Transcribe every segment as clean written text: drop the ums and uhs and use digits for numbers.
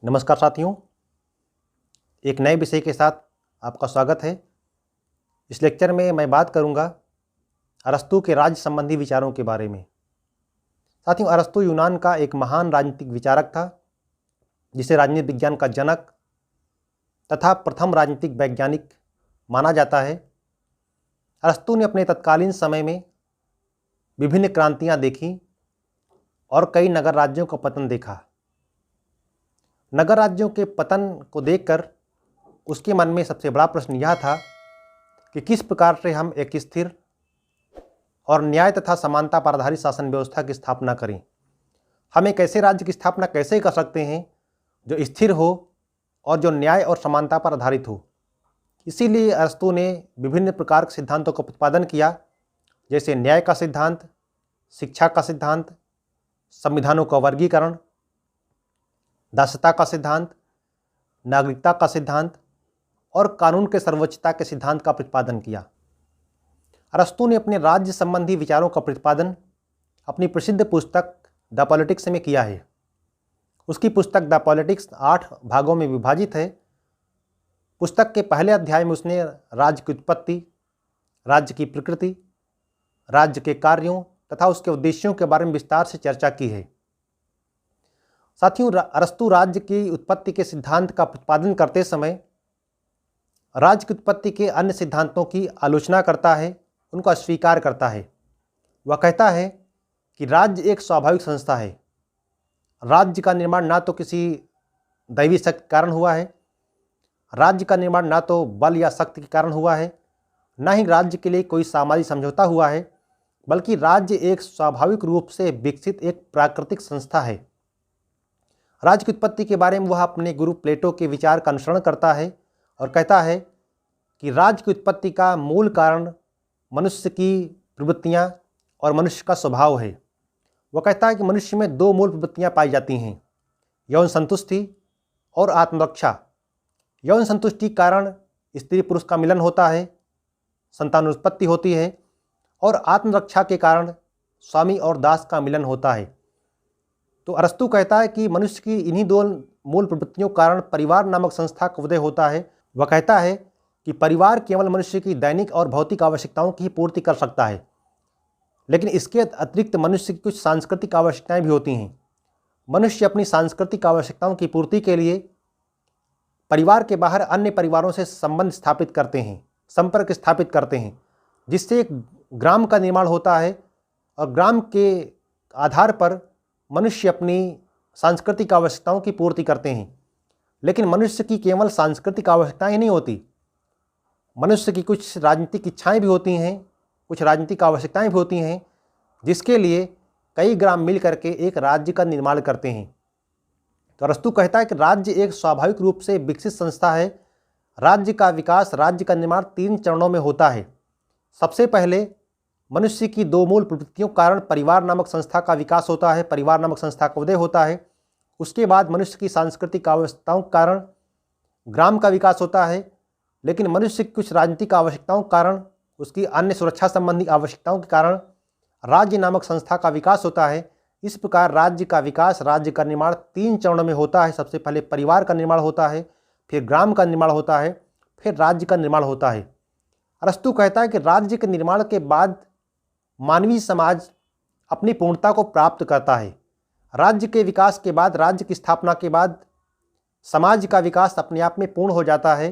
नमस्कार साथियों, एक नए विषय के साथ आपका स्वागत है। इस लेक्चर में मैं बात करूंगा अरस्तू के राज्य संबंधी विचारों के बारे में। साथियों, अरस्तू यूनान का एक महान राजनीतिक विचारक था, जिसे राजनीति विज्ञान का जनक तथा प्रथम राजनीतिक वैज्ञानिक माना जाता है। अरस्तू ने अपने तत्कालीन समय में विभिन्न क्रांतियां देखी और कई नगर राज्यों का पतन देखा। नगर राज्यों के पतन को देखकर उसके मन में सबसे बड़ा प्रश्न यह था कि किस प्रकार से हम एक स्थिर और न्याय तथा समानता पर आधारित शासन व्यवस्था की स्थापना करें। हम एक ऐसे राज्य की स्थापना कैसे कर सकते हैं जो स्थिर हो और जो न्याय और समानता पर आधारित हो। इसीलिए अरस्तू ने विभिन्न प्रकार के सिद्धांतों का प्रतिपादन किया, जैसे न्याय का सिद्धांत, शिक्षा का सिद्धांत, संविधानों का वर्गीकरण, दासता का सिद्धांत, नागरिकता का सिद्धांत और कानून के सर्वोच्चता के सिद्धांत का प्रतिपादन किया। अरस्तू ने अपने राज्य संबंधी विचारों का प्रतिपादन अपनी प्रसिद्ध पुस्तक द पॉलिटिक्स में किया है। उसकी पुस्तक द पॉलिटिक्स 8 भागों में विभाजित है। पुस्तक के पहले अध्याय में उसने राज्य की उत्पत्ति, राज्य की प्रकृति, राज्य के कार्यों तथा उसके उद्देश्यों के बारे में विस्तार से चर्चा की है। साथियों, अरस्तू राज्य की उत्पत्ति के सिद्धांत का प्रतिपादन करते समय राज्य की उत्पत्ति के अन्य सिद्धांतों की आलोचना करता है, उनको अस्वीकार करता है। वह कहता है कि राज्य एक स्वाभाविक संस्था है। राज्य का निर्माण ना तो किसी दैवी शक्ति के कारण हुआ है, राज्य का निर्माण ना तो बल या शक्ति के कारण हुआ है, ना ही राज्य के लिए कोई सामाजिक समझौता हुआ है, बल्कि राज्य एक स्वाभाविक रूप से विकसित एक प्राकृतिक संस्था है। राज्य की उत्पत्ति के बारे में वह अपने गुरु प्लेटो के विचार का अनुसरण करता है और कहता है कि राज्य की उत्पत्ति का मूल कारण मनुष्य की प्रवृत्तियां और मनुष्य का स्वभाव है। वह कहता है कि मनुष्य में 2 मूल प्रवृत्तियां पाई जाती हैं, यौन संतुष्टि और आत्मरक्षा। यौन संतुष्टि के कारण स्त्री पुरुष का मिलन होता है, संतानोत्पत्ति होती है, और आत्मरक्षा के कारण स्वामी और दास का मिलन होता है। तो अरस्तू कहता है कि मनुष्य की इन्हीं 2 मूल प्रवृत्तियों के कारण परिवार नामक संस्था का उदय होता है। वह कहता है कि परिवार केवल मनुष्य की दैनिक और भौतिक आवश्यकताओं की पूर्ति कर सकता है, लेकिन इसके अतिरिक्त मनुष्य की कुछ सांस्कृतिक आवश्यकताएं भी होती हैं। मनुष्य अपनी सांस्कृतिक आवश्यकताओं की पूर्ति के लिए परिवार के बाहर अन्य परिवारों से संबंध स्थापित करते हैं, संपर्क स्थापित करते हैं, जिससे एक ग्राम का निर्माण होता है और ग्राम के आधार पर मनुष्य अपनी सांस्कृतिक आवश्यकताओं की पूर्ति करते हैं। लेकिन मनुष्य की केवल सांस्कृतिक आवश्यकताएं ही नहीं होती, मनुष्य की कुछ राजनीतिक इच्छाएं भी होती हैं, कुछ राजनीतिक आवश्यकताएं भी होती हैं, जिसके लिए कई ग्राम मिल करके एक राज्य का निर्माण करते हैं। तो अरस्तू कहता है कि राज्य एक स्वाभाविक रूप से विकसित संस्था है। राज्य का विकास, राज्य का निर्माण 3 चरणों में होता है। सबसे पहले मनुष्य की 2 मूल प्रवृत्तियों के कारण परिवार नामक संस्था का विकास होता है, परिवार नामक संस्था का उदय होता है। उसके बाद मनुष्य की सांस्कृतिक आवश्यकताओं के कारण ग्राम का विकास होता है, लेकिन मनुष्य की कुछ राजनीतिक आवश्यकताओं के कारण, उसकी अन्य सुरक्षा संबंधी आवश्यकताओं के कारण राज्य नामक संस्था का विकास होता है। इस प्रकार राज्य का विकास, राज्य का निर्माण 3 चरणों में होता है। सबसे पहले परिवार का निर्माण होता है, फिर ग्राम का निर्माण होता है, फिर राज्य का निर्माण होता है। अरस्तू कहता है कि राज्य के निर्माण के बाद मानवीय समाज अपनी पूर्णता को प्राप्त करता है। राज्य के विकास के बाद, राज्य की स्थापना के बाद समाज का विकास अपने आप में पूर्ण हो जाता है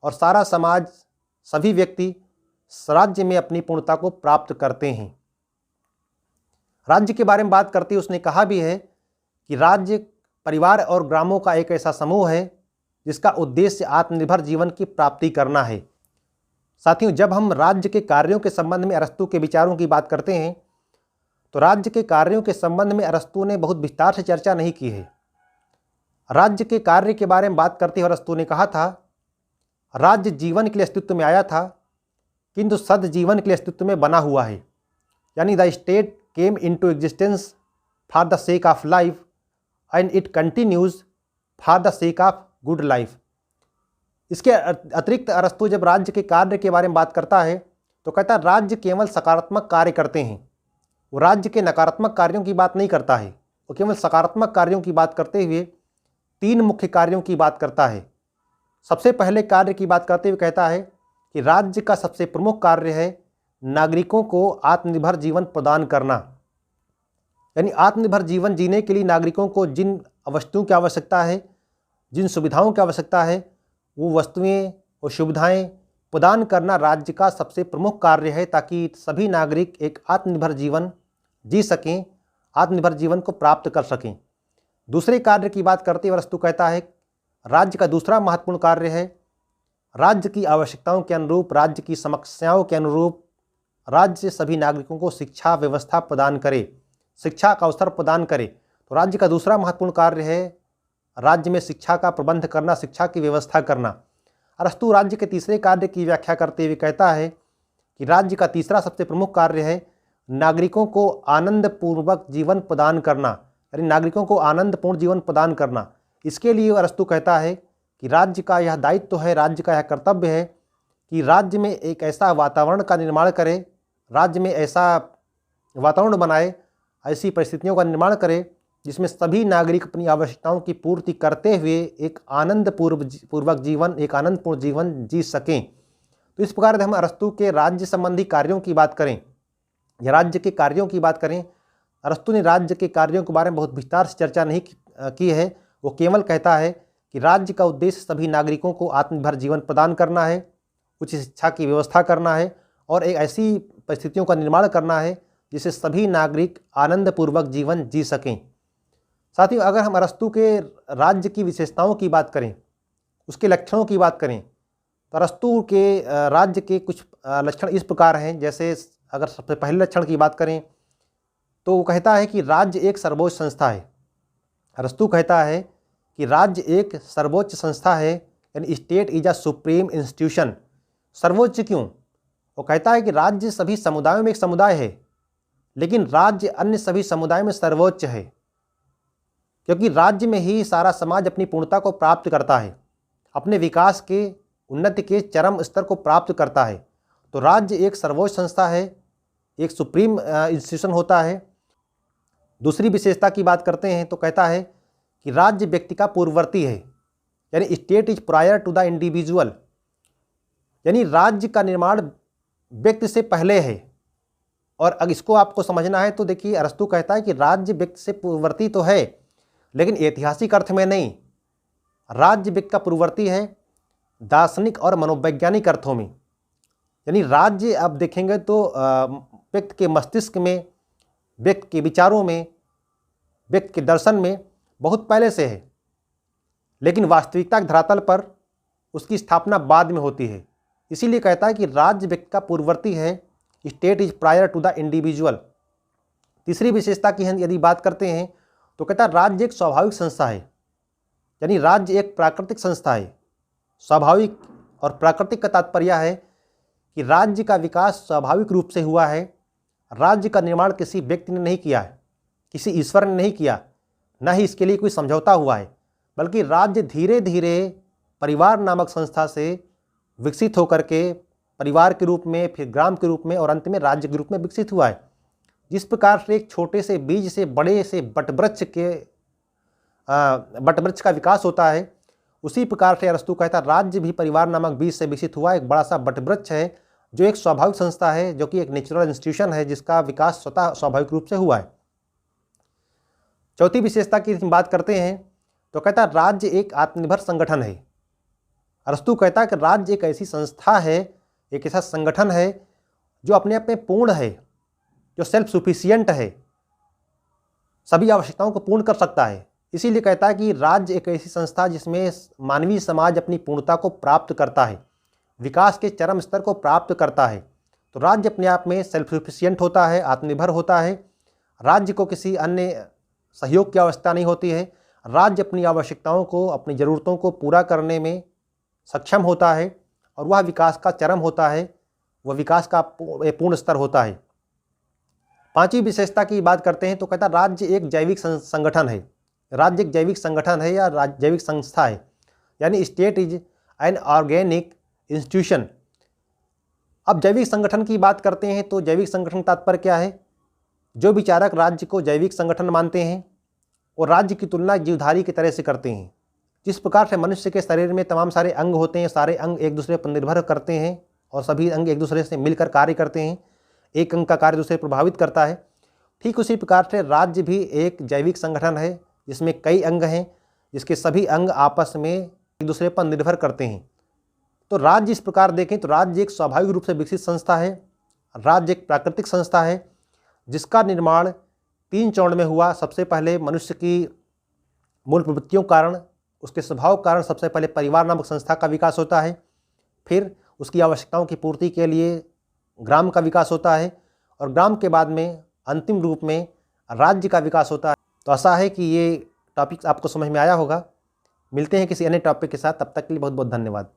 और सारा समाज, सभी व्यक्ति राज्य में अपनी पूर्णता को प्राप्त करते हैं। राज्य के बारे में बात करते हुए उसने कहा भी है कि राज्य परिवार और ग्रामों का एक ऐसा समूह है जिसका उद्देश्य आत्मनिर्भर जीवन की प्राप्ति करना है। साथियों, जब हम राज्य के कार्यों के संबंध में अरस्तू के विचारों की बात करते हैं तो राज्य के कार्यों के संबंध में अरस्तू ने बहुत विस्तार से चर्चा नहीं की है। राज्य के कार्य के बारे में बात करते हुए अरस्तू ने कहा था, राज्य जीवन के लिए अस्तित्व में आया था, किंतु सद जीवन के लिए अस्तित्व में बना हुआ है। यानी the state came into existence for the sake of life and it continues for the sake of good life. इसके अतिरिक्त अरस्तू जब राज्य के कार्य के बारे में बात करता है तो कहता है राज्य केवल सकारात्मक कार्य करते हैं। वो राज्य के नकारात्मक कार्यों की बात नहीं करता है, वो केवल सकारात्मक कार्यों की बात करते हुए 3 मुख्य कार्यों की बात करता है। सबसे पहले कार्य की बात करते हुए कहता है कि राज्य का सबसे प्रमुख कार्य है नागरिकों को आत्मनिर्भर जीवन प्रदान करना। यानी आत्मनिर्भर जीवन जीने के लिए नागरिकों को जिन वस्तुओं की आवश्यकता है, जिन सुविधाओं की आवश्यकता है, वो वस्तुएं और सुविधाएं प्रदान करना राज्य का सबसे प्रमुख कार्य है, ताकि सभी नागरिक एक आत्मनिर्भर जीवन जी सकें, आत्मनिर्भर जीवन को प्राप्त कर सकें। दूसरे कार्य की बात करते हुए अरस्तु कहता है राज्य का दूसरा महत्वपूर्ण कार्य है राज्य की आवश्यकताओं के अनुरूप, राज्य की समस्याओं के अनुरूप राज्य सभी नागरिकों को शिक्षा व्यवस्था प्रदान करे, शिक्षा का अवसर प्रदान करे। तो राज्य का दूसरा महत्वपूर्ण कार्य है राज्य में शिक्षा का प्रबंध करना, शिक्षा की व्यवस्था करना। अरस्तु राज्य के तीसरे कार्य की व्याख्या करते हुए कहता है कि राज्य का तीसरा सबसे प्रमुख कार्य है नागरिकों को आनंदपूर्वक जीवन प्रदान करना, यानी नागरिकों को आनंदपूर्ण जीवन प्रदान करना। इसके लिए अरस्तु कहता है कि राज्य का यह दायित्व है, राज्य का यह कर्तव्य है कि राज्य में एक ऐसा वातावरण का निर्माण करे, राज्य में ऐसा वातावरण बनाए, ऐसी परिस्थितियों का निर्माण करे जिसमें सभी नागरिक अपनी आवश्यकताओं की पूर्ति करते हुए एक आनंदपूर्वक जीवन, एक आनंदपूर्ण जीवन जी सकें। तो इस प्रकार हम अरस्तु के राज्य संबंधी कार्यों की बात करें या राज्य के कार्यों की बात करें, अरस्तु ने राज्य के कार्यों के बारे में बहुत विस्तार से चर्चा नहीं की है। वो केवल कहता है कि राज्य का उद्देश्य सभी नागरिकों को आत्मनिर्भर जीवन प्रदान करना है, उच्च शिक्षा की व्यवस्था करना है और एक ऐसी परिस्थितियों का निर्माण करना है जिससे सभी नागरिक आनंदपूर्वक जीवन जी सकें। साथ ही अगर हम अरस्तु के राज्य की विशेषताओं की बात करें, उसके लक्षणों की बात करें, तो अरस्तु के राज्य के कुछ लक्षण इस प्रकार हैं। जैसे अगर सबसे पहले लक्षण की बात करें तो वो कहता है कि राज्य एक सर्वोच्च संस्था है। अरस्तु कहता है कि राज्य एक सर्वोच्च संस्था है, यानी state is a supreme institution. सर्वोच्च क्यों? वो कहता है कि राज्य सभी समुदायों में एक समुदाय है, लेकिन राज्य अन्य सभी समुदायों में सर्वोच्च है, क्योंकि राज्य में ही सारा समाज अपनी पूर्णता को प्राप्त करता है, अपने विकास के, उन्नति के चरम स्तर को प्राप्त करता है। तो राज्य एक सर्वोच्च संस्था है, एक सुप्रीम इंस्टीट्यूशन होता है। दूसरी विशेषता की बात करते हैं तो कहता है कि राज्य व्यक्ति का पूर्ववर्ती है, यानी state is prior to the individual, यानी राज्य का निर्माण व्यक्ति से पहले है। और अगर इसको आपको समझना है तो देखिए, अरस्तु कहता है कि राज्य व्यक्ति से पूर्ववर्ती तो है, लेकिन ऐतिहासिक अर्थ में नहीं। राज्य व्यक्ति का पूर्ववर्ती है दार्शनिक और मनोवैज्ञानिक अर्थों में, यानी राज्य आप देखेंगे तो व्यक्ति के मस्तिष्क में, व्यक्ति के विचारों में, व्यक्ति के दर्शन में बहुत पहले से है, लेकिन वास्तविकता के धरातल पर उसकी स्थापना बाद में होती है। इसीलिए कहता है कि राज्य व्यक्ति का पूर्ववर्ती है, state is prior to the individual. तीसरी विशेषता की यदि बात करते हैं तो कहता है राज्य एक स्वाभाविक संस्था है, यानी राज्य एक प्राकृतिक संस्था है। स्वाभाविक और प्राकृतिक का तात्पर्य है कि राज्य का विकास स्वाभाविक रूप से हुआ है। राज्य का निर्माण किसी व्यक्ति ने नहीं किया है, किसी ईश्वर ने नहीं किया, न ही इसके लिए कोई समझौता हुआ है, बल्कि राज्य धीरे धीरे परिवार नामक संस्था से विकसित होकर के परिवार के रूप में, फिर ग्राम के रूप में और अंत में राज्य के रूप में विकसित हुआ है। जिस प्रकार से एक छोटे से बीज से बड़े से बटवृक्ष का विकास होता है, उसी प्रकार से अरस्तु कहता है राज्य भी परिवार नामक बीज से विकसित हुआ एक बड़ा सा बटवृक्ष है, जो एक स्वाभाविक संस्था है, जो कि एक नेचुरल इंस्टीट्यूशन है, जिसका विकास स्वतः स्वाभाविक रूप से हुआ है। चौथी विशेषता की बात करते हैं तो कहता है राज्य एक आत्मनिर्भर संगठन है। अरस्तु कहता है कि राज्य एक ऐसी संस्था है, एक ऐसा संगठन है जो अपने आप में पूर्ण है, जो सेल्फ सफिशिएंट है, सभी आवश्यकताओं को पूर्ण कर सकता है। इसीलिए कहता है कि राज्य एक ऐसी संस्था जिसमें मानवीय समाज अपनी पूर्णता को प्राप्त करता है, विकास के चरम स्तर को प्राप्त करता है। तो राज्य अपने आप में सेल्फ सफिशिएंट होता है, आत्मनिर्भर होता है। राज्य को किसी अन्य सहयोग की आवश्यकता नहीं होती है। राज्य अपनी आवश्यकताओं को, अपनी ज़रूरतों को पूरा करने में सक्षम होता है और वह विकास का चरम होता है, वह विकास का पूर्ण स्तर होता है। पांचवी विशेषता की बात करते हैं तो कहता है राज्य एक जैविक संगठन है। राज्य एक जैविक संगठन है या जैविक संस्था है, यानी state is an organic institution. अब जैविक संगठन की बात करते हैं तो जैविक संगठन का तात्पर्य क्या है? जो विचारक राज्य को जैविक संगठन मानते हैं और राज्य की तुलना जीवधारी की तरह से करते हैं, जिस प्रकार से मनुष्य के शरीर में तमाम सारे अंग होते हैं, सारे अंग एक दूसरे पर निर्भर करते हैं और सभी अंग एक दूसरे से मिलकर कार्य करते हैं, एक अंग का कार्य दूसरे प्रभावित करता है, ठीक उसी प्रकार से राज्य भी एक जैविक संगठन है जिसमें कई अंग हैं, जिसके सभी अंग आपस में एक दूसरे पर निर्भर करते हैं। तो राज्य इस प्रकार देखें तो राज्य एक स्वाभाविक रूप से विकसित संस्था है। राज्य एक प्राकृतिक संस्था है जिसका निर्माण 3 चरण में हुआ। सबसे पहले मनुष्य की मूल प्रवृत्तियों कारण, उसके स्वभाव कारण सबसे पहले परिवार नामक संस्था का विकास होता है, फिर उसकी आवश्यकताओं की पूर्ति के लिए ग्राम का विकास होता है और ग्राम के बाद में अंतिम रूप में राज्य का विकास होता है। तो आशा है कि ये टॉपिक आपको समझ में आया होगा। मिलते हैं किसी अन्य टॉपिक के साथ, तब तक के लिए बहुत बहुत धन्यवाद।